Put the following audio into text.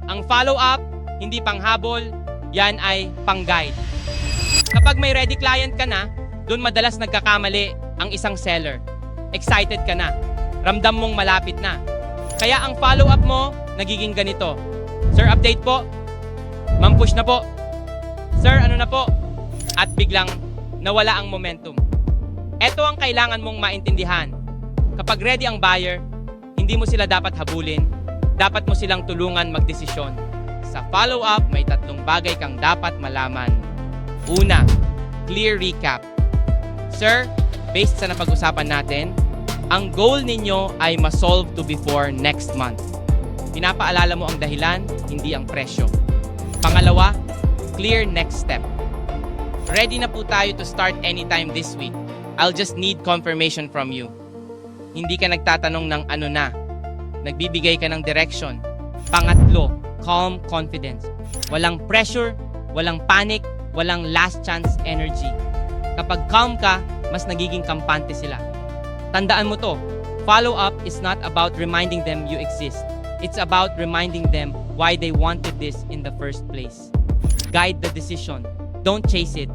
Ang follow-up, hindi panghabol, yan ay pang-guide. Kapag may ready client ka na, doon madalas nagkakamali ang isang seller. Excited ka na. Ramdam mong malapit na. Kaya ang follow-up mo, nagiging ganito. Sir, update po. Ma'am, push na po. Sir, ano na po? At biglang nawala ang momentum. Ito ang kailangan mong maintindihan. Kapag ready ang buyer, hindi mo sila dapat habulin. Dapat mo silang tulungan magdesisyon. Sa follow-up, may 3 bagay kang dapat malaman. Una, clear recap. Sir, based sa napag-usapan natin, ang goal ninyo ay ma-solve to before next month. Pinapaalala mo ang dahilan, hindi ang presyo. Pangalawa, clear next step. Ready na po tayo to start anytime this week. I'll just need confirmation from you. Hindi ka nagtatanong ng ano na. Nagbibigay ka ng direction. Pangatlo, calm confidence. Walang pressure, walang panic, walang last chance energy. Kapag calm ka, mas nagiging kampante sila. Tandaan mo to, follow-up is not about reminding them you exist. It's about reminding them why they wanted this in the first place. Guide the decision. Don't chase it.